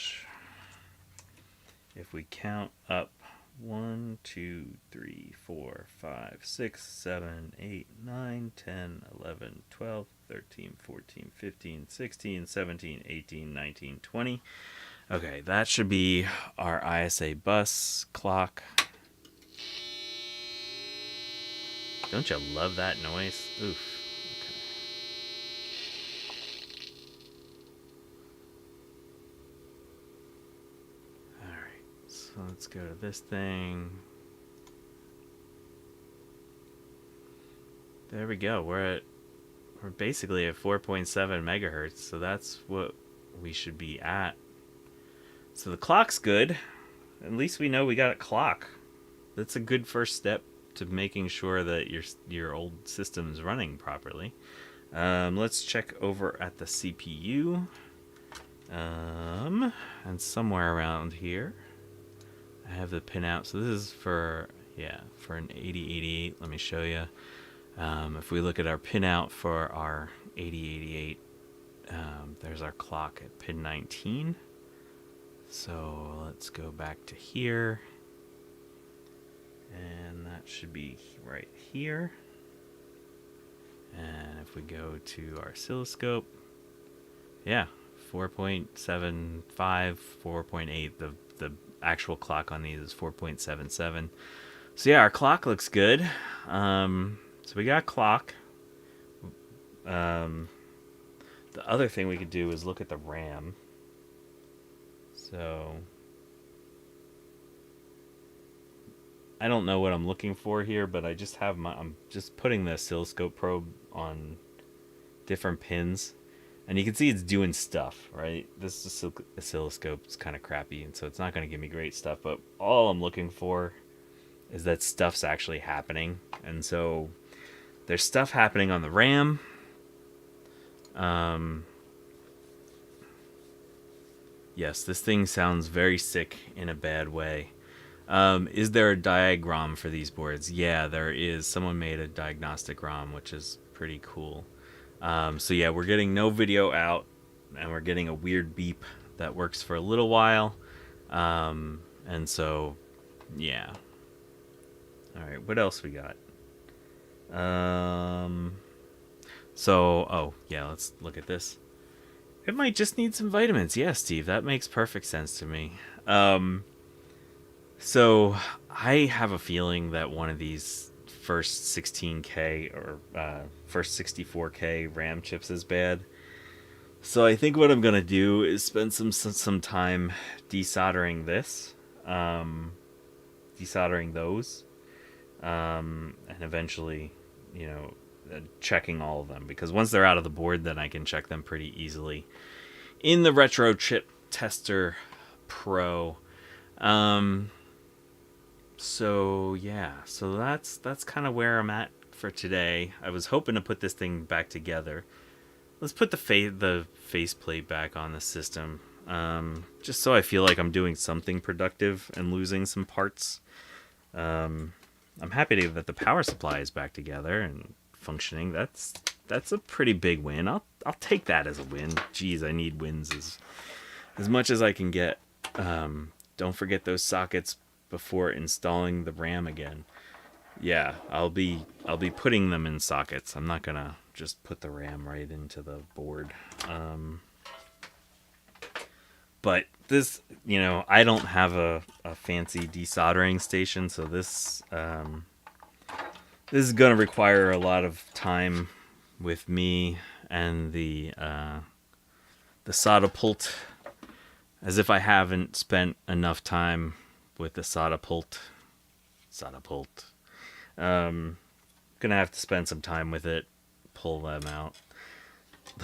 if we count up 1, 2, 3, 4, 5, 6, 7, 8, 9, 10, 11, 12, 13, 14, 15, 16, 17, 18, 19, 20. Okay, that should be our ISA bus clock. Don't you love that noise? Oof. Okay. Alright, so let's go to this thing. There we go. We're basically at 4.7 megahertz, so that's what we should be at. So the clock's good. At least we know we got a clock. That's a good first step to making sure that your old system's running properly. Let's check over at the CPU. And somewhere around here, I have the pinout. So this is for an 8088. Let me show you. If we look at our pinout for our 8088, there's our clock at pin 19. So let's go back to here. And that should be right here. And if we go to our oscilloscope, yeah, 4.75, 4.8. The actual clock on these is 4.77. So yeah, our clock looks good. So we got clock. The other thing we could do is look at the RAM. So I don't know what I'm looking for here, but I just have I'm just putting the oscilloscope probe on different pins, and you can see it's doing stuff, right? This oscilloscope is kind of crappy, and so it's not going to give me great stuff, but all I'm looking for is that stuff's actually happening. And so there's stuff happening on the RAM. Yes, this thing sounds very sick in a bad way. Is there a diagram for these boards? Yeah, there is. Someone made a diagnostic ROM, which is pretty cool. So yeah, we're getting no video out, and we're getting a weird beep that works for a little while. And so, yeah. All right, what else we got? Oh yeah, let's look at this. It might just need some vitamins. Yeah, Steve, that makes perfect sense to me. So I have a feeling that one of these first 16K or first 64K RAM chips is bad. So I think what I'm gonna do is spend some time desoldering this, desoldering those, and eventually, checking all of them, because once they're out of the board, then I can check them pretty easily in the Retro Chip Tester Pro. So yeah, so that's kind of where I'm at for today. I was hoping to put this thing back together. Let's put the faceplate back on the system, just so I feel like I'm doing something productive and losing some parts. I'm happy that the power supply is back together and functioning. That's a pretty big win. I'll take that as a win. Geez, I need wins as much as I can get. Don't forget those sockets before installing the RAM again. Yeah, I'll be putting them in sockets. I'm not gonna just put the RAM right into the board. But this, I don't have a fancy desoldering station, so this is gonna require a lot of time with me and the solder pult, as if I haven't spent enough time with the solder pult. Gonna have to spend some time with it, pull them out.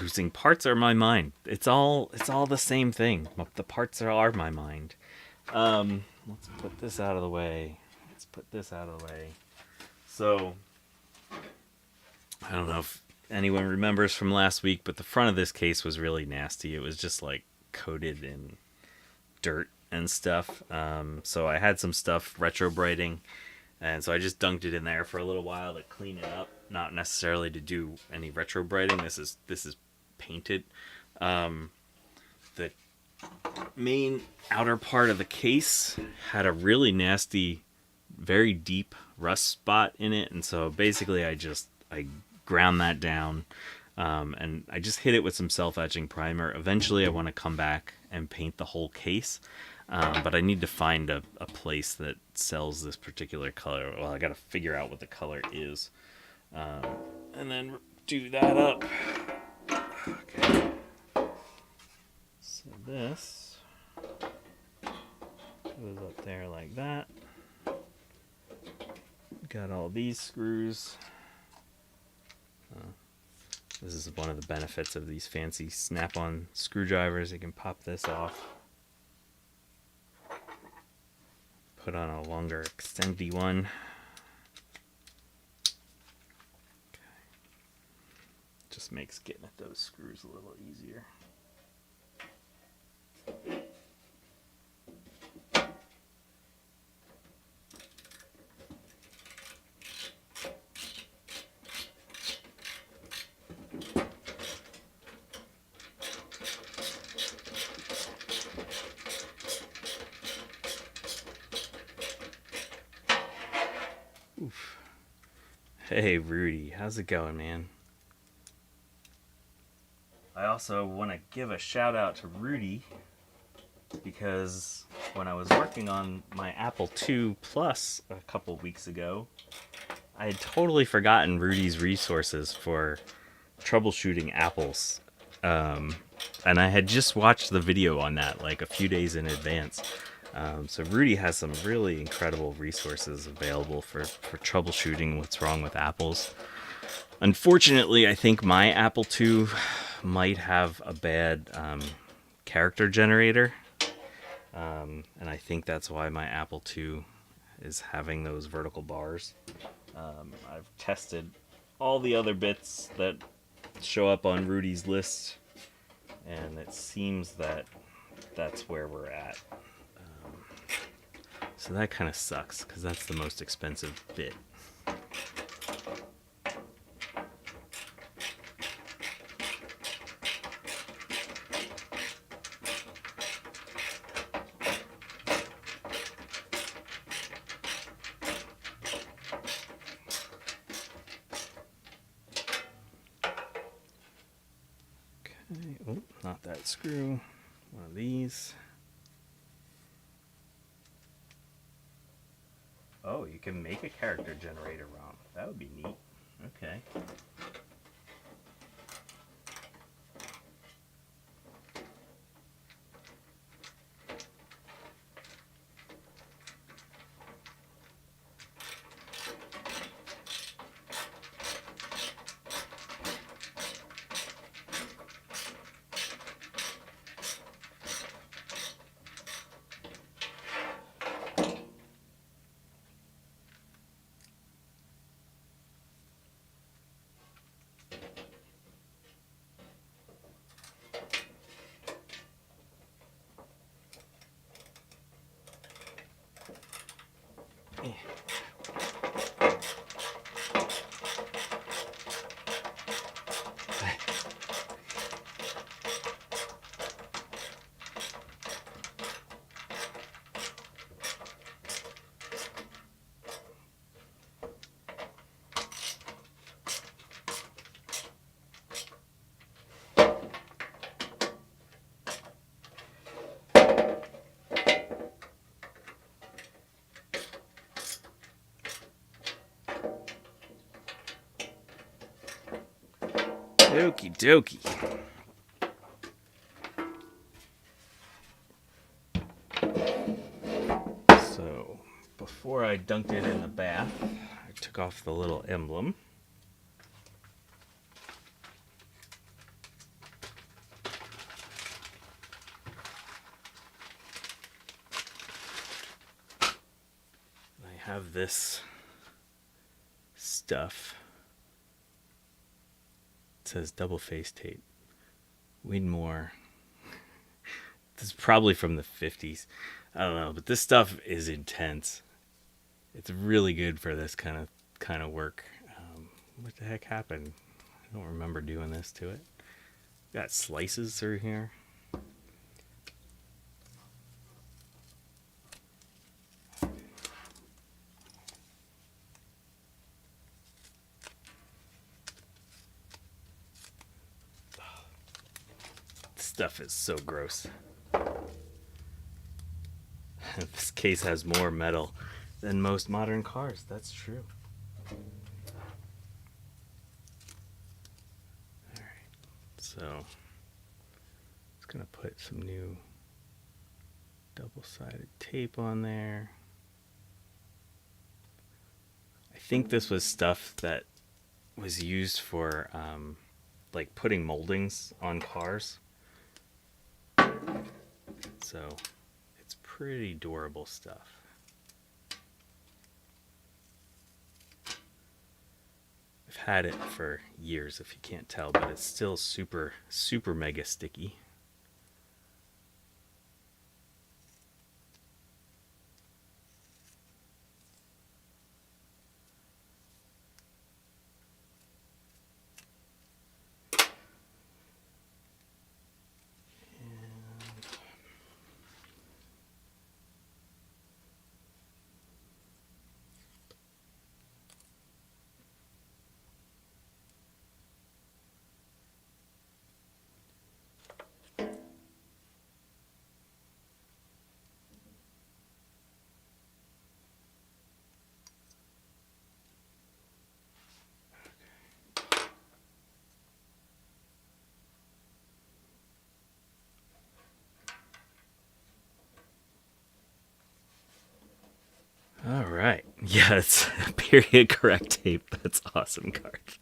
Losing parts are my mind. It's all the same thing. The parts are my mind. Let's put this out of the way. So, I don't know if anyone remembers from last week, but the front of this case was really nasty. It was just like coated in dirt and stuff. So I had some stuff retrobrighting, and so I just dunked it in there for a little while to clean it up. Not necessarily to do any retrobrighting. This is painted. The main outer part of the case had a really nasty, very deep rust spot in it, and so basically I ground that down, and I just hit it with some self-etching primer. Eventually I want to come back and paint the whole case, but I need to find a place that sells this particular color. Well, I gotta figure out what the color is, and then do that up. Okay, so this goes up there like that. Got all these screws. This is one of the benefits of these fancy snap-on screwdrivers. You can pop this off, put on a longer extendy one. Okay. Just makes getting at those screws a little easier. Oof. Hey Rudy, how's it going, man? I also want to give a shout out to Rudy because when I was working on my Apple II Plus a couple weeks ago, I had totally forgotten Rudy's resources for troubleshooting apples. And I had just watched the video on that like a few days in advance. So Rudy has some really incredible resources available for troubleshooting what's wrong with apples. Unfortunately, I think my Apple II might have a bad character generator. And I think that's why my Apple II is having those vertical bars. I've tested all the other bits that show up on Rudy's list, and it seems that that's where we're at. So that kind of sucks, because that's the most expensive bit. Okay, oh, not that screw. One of these. Oh, you can make a character generator ROM. That would be neat. Okay. Okie dokie. So, before I dunked it in the bath, I took off the little emblem. I have this stuff. It says double face tape. Widmore. This is probably from the 50s. I don't know, but this stuff is intense. It's really good for this kind of work. What the heck happened? I don't remember doing this to it. Got slices through here. stuff is so gross. This case has more metal than most modern cars. That's true. Alright, so just gonna put some new double-sided tape on there. I think this was stuff that was used for like putting moldings on cars. So it's pretty durable stuff. I've had it for years, if you can't tell, but it's still super, super mega sticky. All right. Yeah, it's period correct tape. That's awesome, Garth.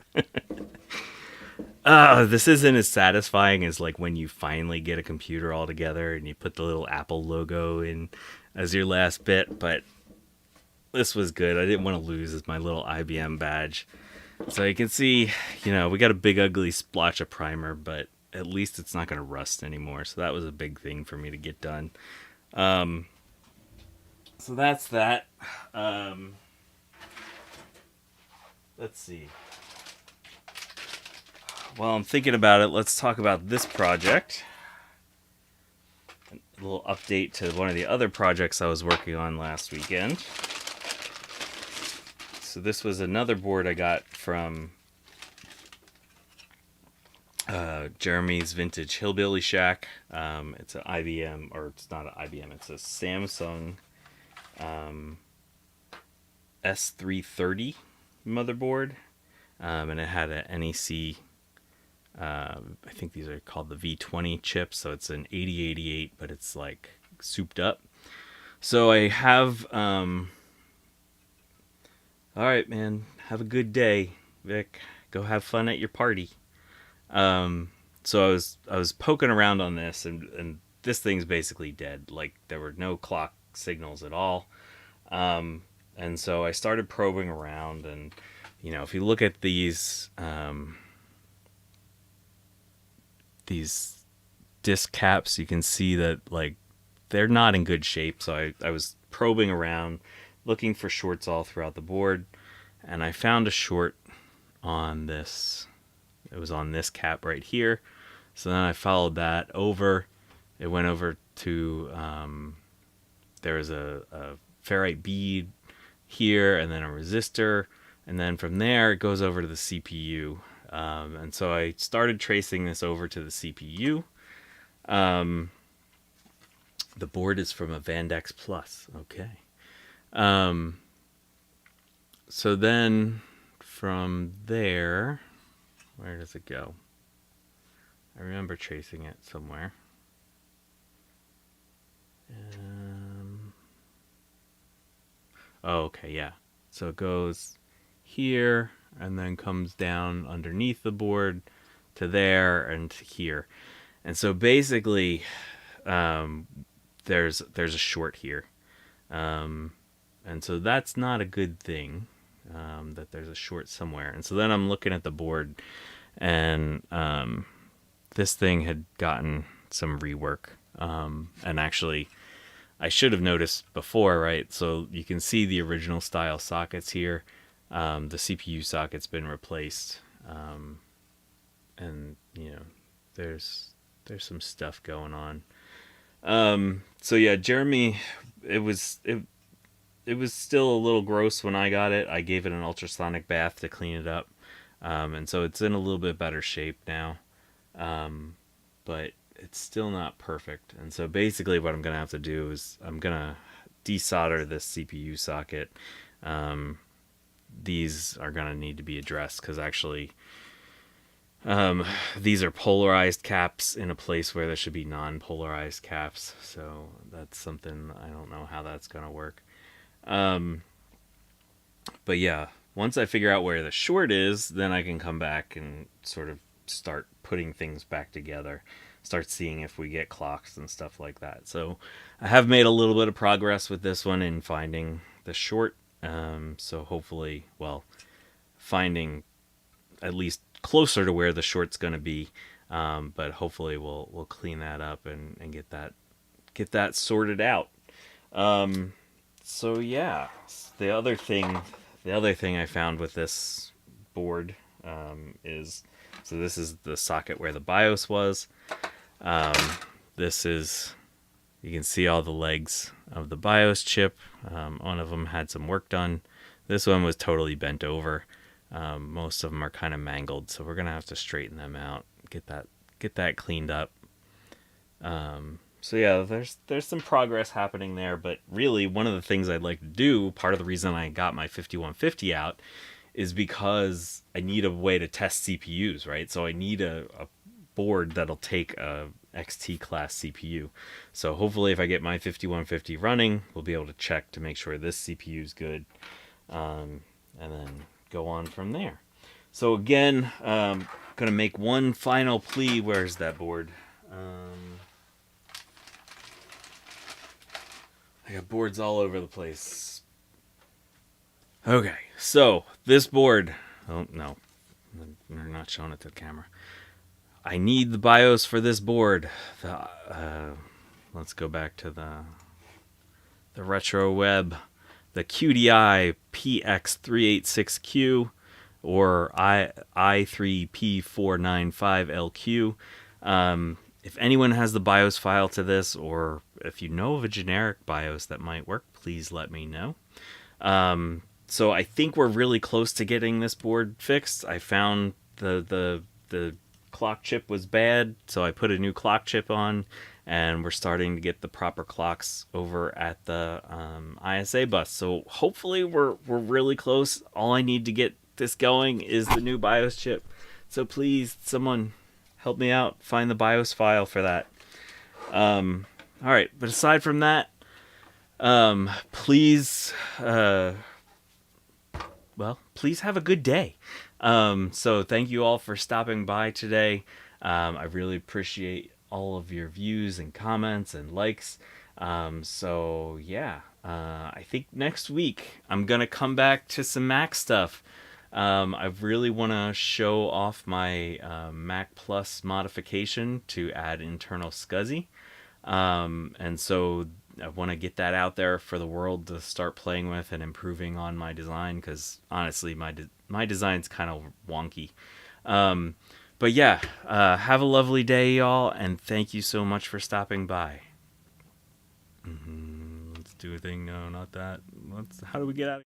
This isn't as satisfying as like when you finally get a computer all together and you put the little Apple logo in as your last bit, but this was good. I didn't want to lose as my little IBM badge. So you can see, we got a big ugly splotch of primer, but at least it's not going to rust anymore. So that was a big thing for me to get done. So that's that. Let's see. While I'm thinking about it, let's talk about this project. A little update to one of the other projects I was working on last weekend. So this was another board I got from Jeremy's Vintage Hillbilly Shack. It's an IBM, or it's not an IBM, it's a Samsung S330 motherboard, and it had an NEC. I think these are called the V20 chips, so it's an 8088, but it's like souped up. So I have, all right, man, have a good day, Vic. Go have fun at your party. So I was poking around on this, and this thing's basically dead. Like, there were no clock signals at all. And so I started probing around, and if you look at these disc caps, you can see that like they're not in good shape. So I was probing around, looking for shorts all throughout the board, and I found a short on this. It was on this cap right here. So then I followed that over. It went over to there was a ferrite bead here, and then a resistor, and then from there it goes over to the CPU. And so I started tracing this over to the CPU. The board is from a Vandex Plus. Okay. So then from there, where does it go? I remember tracing it somewhere. Oh, okay, yeah. So it goes here and then comes down underneath the board to there and here. And so basically, there's a short here. And so that's not a good thing, that there's a short somewhere. And so then I'm looking at the board, and this thing had gotten some rework. And actually, I should have noticed before, right? So you can see the original style sockets here. The CPU socket's been replaced, and there's some stuff going on. So yeah, Jeremy, it was still a little gross when I got it. I gave it an ultrasonic bath to clean it up, and so it's in a little bit better shape now. But it's still not perfect. And so basically what I'm going to have to do is I'm going to desolder this CPU socket. These are going to need to be addressed because actually these are polarized caps in a place where there should be non-polarized caps. So that's something I don't know how that's going to work. But yeah, once I figure out where the short is, then I can come back and sort of start putting things back together, start seeing if we get clocks and stuff like that. So I have made a little bit of progress with this one in finding the short. So hopefully, well, finding at least closer to where the short's going to be. But hopefully we'll clean that up and get that sorted out. So yeah, the other thing I found with this board is, so this is the socket where the BIOS was. This is, you can see all the legs of the BIOS chip. One of them had some work done. This one was totally bent over. Most of them are kind of mangled, so we're gonna have to straighten them out, get that cleaned up. So yeah, there's some progress happening there, but really one of the things I'd like to do, part of the reason I got my 5150 out, is because I need a way to test CPUs, right? So I need a board that'll take a XT class CPU. So hopefully if I get my 5150 running, we'll be able to check to make sure this CPU is good, and then go on from there. So again, gonna make one final plea. Where's that board? I got boards all over the place. Okay, so this board. Oh no, we're not showing it to the camera. I need the BIOS for this board. Let's go back to the retro web. The QDI PX386Q or i3P495LQ. If anyone has the BIOS file to this, or if you know of a generic BIOS that might work, please let me know. So I think we're really close to getting this board fixed. I found the clock chip was bad, so I put a new clock chip on, and we're starting to get the proper clocks over at the ISA bus. So hopefully we're really close. All I need to get this going is the new BIOS chip. So please, someone help me out, find the BIOS file for that. All right, but aside from that, please have a good day. So thank you all for stopping by today. I really appreciate all of your views and comments and likes. So yeah, I think next week I'm gonna come back to some Mac stuff. I really want to show off my Mac Plus modification to add internal SCSI. And so I want to get that out there for the world to start playing with and improving on my design, because honestly my design's kind of wonky. But yeah, have a lovely day, y'all, and thank you so much for stopping by. Let's do a thing. No, not that. How do we get out of